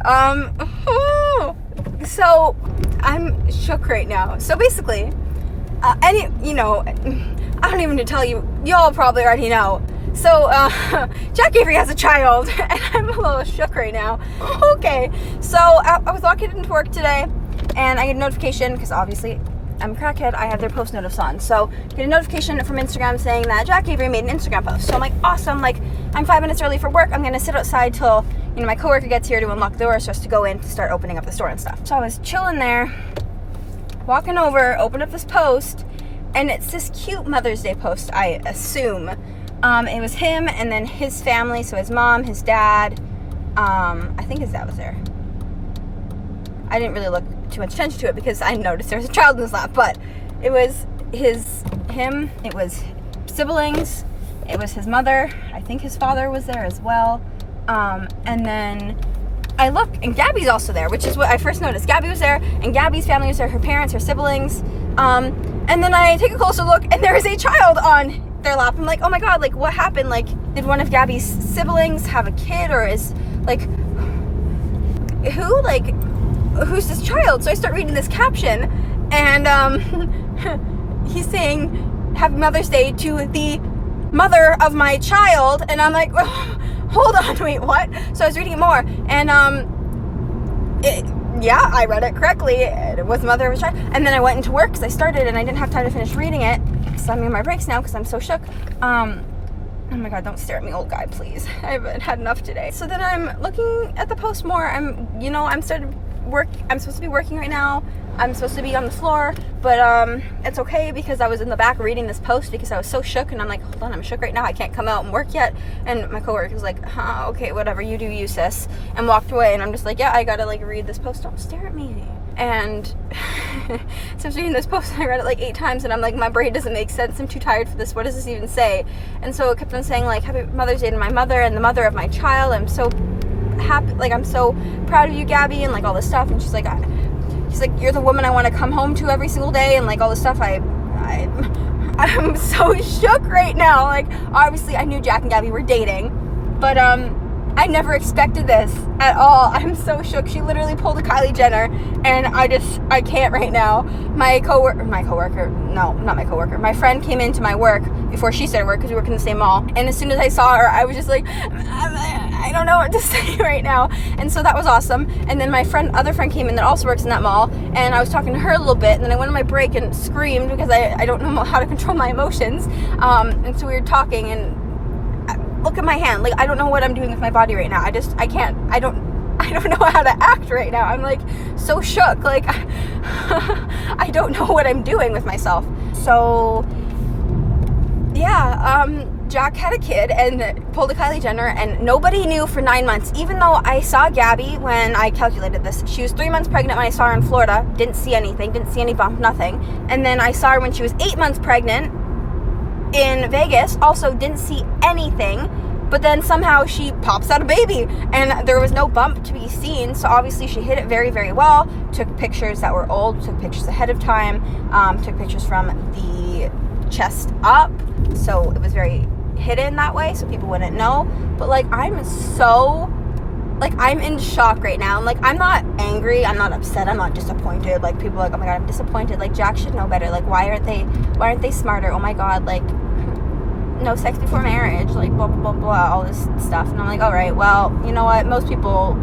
Yeah, so I'm shook right now. So basically, I don't even need to tell you, y'all probably already know. So, Jack Avery has a child, and I'm a little shook right now. Okay, so I was walking into work today, and I get a notification, because obviously I'm a crackhead, I have their post notice on. So, get a notification from Instagram saying that Jack Avery made an Instagram post. So I'm like, awesome, like, I'm 5 minutes early for work, I'm gonna sit outside till, my coworker gets here to unlock the door, so as to go in to start opening up the store and stuff. So I was chilling there, walking over, opened up this post, and it's this cute Mother's Day post, I assume. It was him and then his family, so his mom, his dad, I think his dad was there. I didn't really look too much attention to it because I noticed there was a child in his lap, but it was him, it was siblings, it was his mother, I think his father was there as well, and then I look, and Gabbie's also there, which is what I first noticed. Gabbie was there, and Gabbie's family was there, her parents, her siblings, and then I take a closer look, and there is a child on their lap. I'm like, oh my god, like, what happened? Like, did one of Gabbie's siblings have a kid, or is, like, who's this child? So I start reading this caption, and he's saying, happy Mother's Day to the mother of my child, and I'm like, oh, hold on, wait, what? So I was reading it more, and yeah, I read it correctly. It was the mother of a child. And then I went into work because I started and I didn't have time to finish reading it. So I'm in my breaks now because I'm so shook. Oh my god, don't stare at me, old guy, please. I haven't had enough today. So then I'm looking at the post more. I'm supposed to be working right now. I'm supposed to be on the floor, but it's okay because I was in the back reading this post because I was so shook, and I'm like, hold on, I'm shook right now. I can't come out and work yet. And my coworker was like, okay, whatever, you do you, sis, and walked away. And I'm just like, yeah, I gotta like read this post. Don't stare at me. And so I was reading this post and I read it like 8 times, and I'm like, my brain doesn't make sense. I'm too tired for this. What does this even say? And so it kept on saying like, happy Mother's Day to my mother and the mother of my child. I'm so happy, like, I'm so proud of you, Gabbie, and like all this stuff. And she's like, he's like, you're the woman I want to come home to every single day, and like all this stuff. I'm so shook right now. Like, obviously I knew Jack and Gabbie were dating, but I never expected this at all. I'm so shook. She literally pulled a Kylie Jenner, and I can't right now. My friend came into my work before she started work because we work in the same mall, and as soon as I saw her, I was just like, I don't know what to say right now. And so that was awesome. And then my other friend came in that also works in that mall, and I was talking to her a little bit, and then I went on my break and screamed because I don't know how to control my emotions. And so we were talking, and look at my hand. Like, I don't know what I'm doing with my body right now. I don't know how to act right now. I'm like so shook. Like, I don't know what I'm doing with myself. So yeah, Jack had a kid and pulled a Kylie Jenner, and nobody knew for 9 months, even though I saw Gabbie when I calculated this. She was 3 months pregnant when I saw her in Florida. Didn't see anything, didn't see any bump, nothing. And then I saw her when she was 8 months pregnant in Vegas, also didn't see anything. But then somehow she pops out a baby, and there was no bump to be seen. So obviously she hid it very, very well. Took pictures that were old, took pictures ahead of time, took pictures from the chest up. So it was very hidden that way, so people wouldn't know. But like, I'm in shock right now. Like, I'm not angry, I'm not upset, I'm not disappointed. Like, people are like, oh my god, I'm disappointed. Like, Jack should know better. Like, why aren't they smarter? Oh my god, like, no sex before marriage, like, blah blah blah blah, all this stuff. And I'm like, all right, well, you know what, most people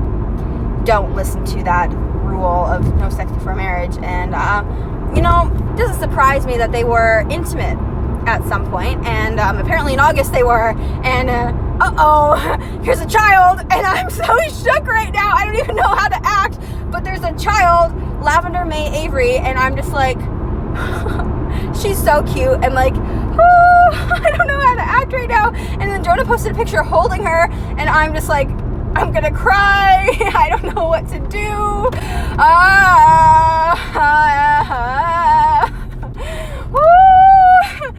don't listen to that rule of no sex before marriage. And it doesn't surprise me that they were intimate at some point, and apparently in August they were, and here's a child, and I'm so shook right now. I don't even know how to act, but there's a child, Lavender May Avery, and I'm just like, she's so cute, and like, I don't know how to act right now. And then Jonah posted a picture holding her, and I'm just like, I'm gonna cry. I don't know what to do.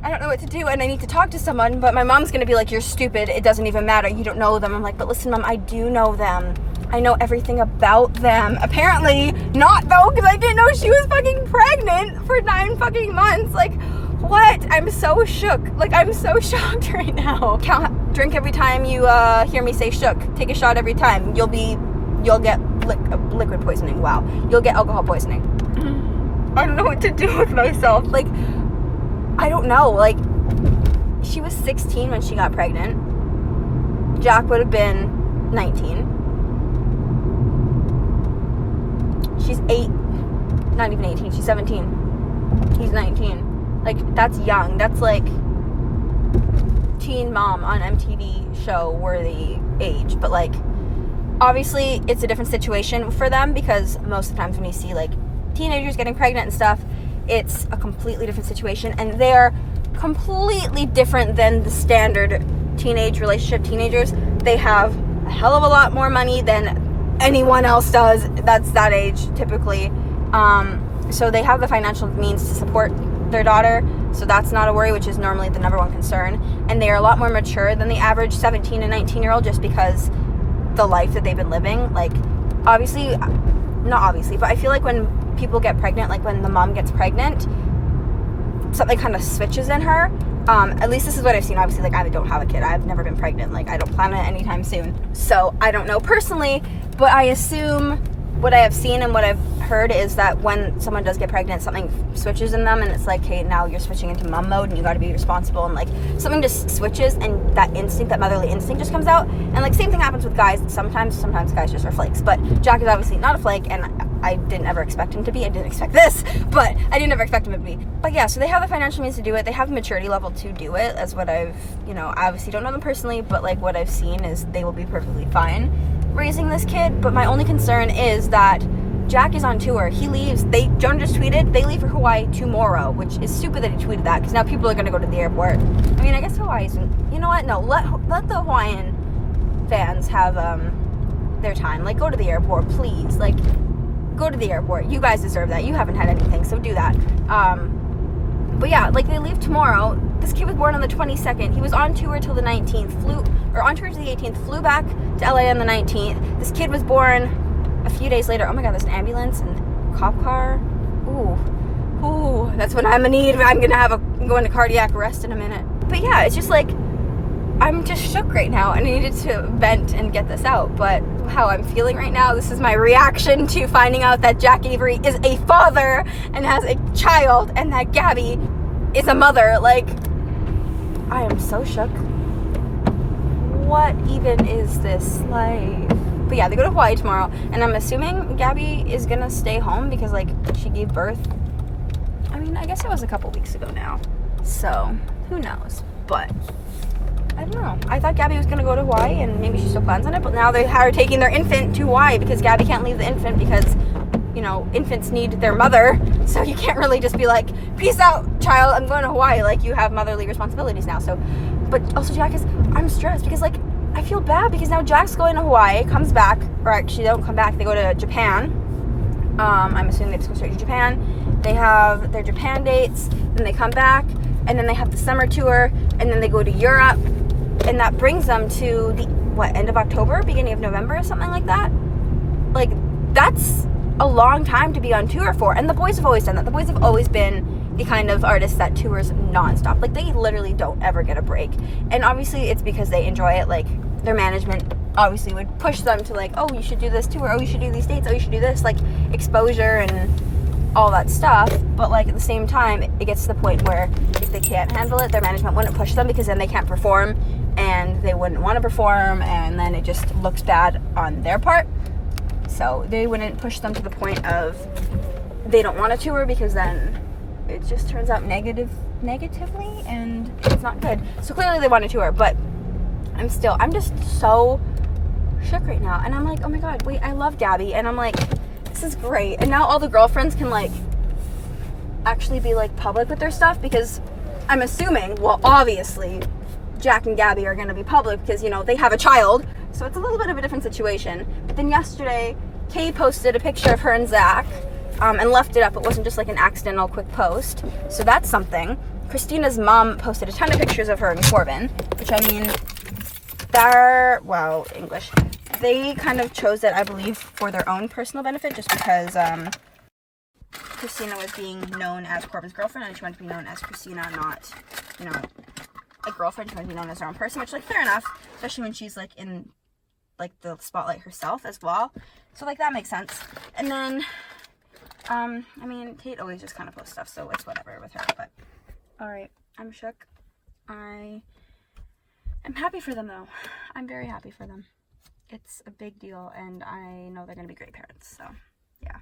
I don't know what to do, and I need to talk to someone, but my mom's gonna be like, you're stupid, it doesn't even matter, you don't know them. I'm like, but listen, Mom, I do know them. I know everything about them. Apparently not, though, because I didn't know she was fucking pregnant for 9 fucking months. Like, what? I'm so shook. Like, I'm so shocked right now. Drink every time you hear me say shook. Take a shot every time. You'll get liquid poisoning. Wow. You'll get alcohol poisoning. I don't know what to do with myself. Like, I don't know. Like, she was 16 when she got pregnant. Jack would have been 19. She's 8. Not even 18. She's 17. He's 19. Like, that's young. That's like Teen Mom on MTV show worthy age. But, like, obviously it's a different situation for them, because most of the times when you see, like, teenagers getting pregnant and stuff, it's a completely different situation, and they're completely different than the standard teenage relationship. Teenagers, they have a hell of a lot more money than anyone else does that's that age typically, so they have the financial means to support their daughter, so that's not a worry, which is normally the number one concern. And they are a lot more mature than the average 17 and 19 year old, just because the life that they've been living. Like, obviously, not obviously, but I feel like when people get pregnant, like when the mom gets pregnant, something kind of switches in her. At least this is what I've seen. Obviously, like, I don't have a kid. I've never been pregnant. Like, I don't plan on it anytime soon. So I don't know personally, but I assume what I have seen and what I've heard is that when someone does get pregnant, something switches in them, and it's like, hey, now you're switching into mom mode, and you got to be responsible, and like something just switches, and that instinct, that motherly instinct, just comes out. And like, same thing happens with guys. Sometimes guys just are flakes, but Jack is obviously not a flake, and I didn't ever expect him to be. I didn't expect this, but I didn't ever expect him to be. But yeah, so they have the financial means to do it. They have the maturity level to do it, as what I've, I obviously don't know them personally, but like what I've seen is they will be perfectly fine raising this kid. But my only concern is that Jack is on tour. He leaves. Jonah just tweeted, they leave for Hawaii tomorrow, which is stupid that he tweeted that, because now people are going to go to the airport. I mean, I guess Hawaii's, you know what? No, let the Hawaiian fans have their time. Like, go to the airport, please. Like, go to the airport. You guys deserve that. You haven't had anything, so do that. But yeah, like, they leave tomorrow. This kid was born on the 22nd. He was on tour till the 19th. On tour to the 18th. Flew back to LA on the 19th. This kid was born a few days later. Oh my God, there's an ambulance and cop car. Ooh, that's what I'm gonna need. I'm gonna go into cardiac arrest in a minute. But yeah, it's just like, I'm just shook right now, and I needed to vent and get this out. But how I'm feeling right now, this is my reaction to finding out that Jack Avery is a father and has a child, and that Gabbie is a mother. Like, I am so shook. What even is this life? But yeah, they go to Hawaii tomorrow, and I'm assuming Gabbie is gonna stay home because, like, she gave birth. I mean, I guess it was a couple weeks ago now, so who knows? But I don't know. I thought Gabbie was gonna go to Hawaii, and maybe she still plans on it. But now they are taking their infant to Hawaii because Gabbie can't leave the infant because, infants need their mother. So you can't really just be like, peace out, child, I'm going to Hawaii. Like, you have motherly responsibilities now. So, but also I'm stressed because, like, I feel bad because now Jack's going to Hawaii, comes back, or actually they don't come back, they go to Japan. I'm assuming they just go straight to Japan. They have their Japan dates, then they come back, and then they have the summer tour, and then they go to Europe, and that brings them to the, end of October, beginning of November, or something like that? Like, that's a long time to be on tour for, and the boys have always done that. The boys have always been the kind of artists that tours nonstop. Like, they literally don't ever get a break. And obviously it's because they enjoy it. Like, their management obviously would push them to, like, oh, you should do this tour, oh, you should do these dates, oh, you should do this, like, exposure and all that stuff. But, like, at the same time, it gets to the point where if they can't handle it, their management wouldn't push them, because then they can't perform, and they wouldn't want to perform, and then it just looks bad on their part. So they wouldn't push them to the point of they don't want to tour, because then it just turns out negatively, and it's not good. So clearly they want to tour, but I'm just so shook right now. And I'm like, oh my God, wait, I love Gabbie. And I'm like, this is great. And now all the girlfriends can, like, actually be, like, public with their stuff, because I'm assuming, well, obviously Jack and Gabbie are going to be public because, they have a child. So it's a little bit of a different situation. But then yesterday, Kay posted a picture of her and Zach, and left it up. It wasn't just like an accidental quick post. So that's something. Christina's mom posted a ton of pictures of her and Corbin, which, I mean, English. They kind of chose it, I believe, for their own personal benefit, just because Christina was being known as Corbin's girlfriend, and she wanted to be known as Christina, not, a girlfriend. She wanted to be known as her own person, which, like, fair enough, especially when she's, like, in like the spotlight herself as well. So like that makes sense. And then, I mean, Kate always just kind of posts stuff, so it's whatever with her. But all right, I'm shook. I'm happy for them though. I'm very happy for them. It's a big deal, and I know they're gonna be great parents. So yeah.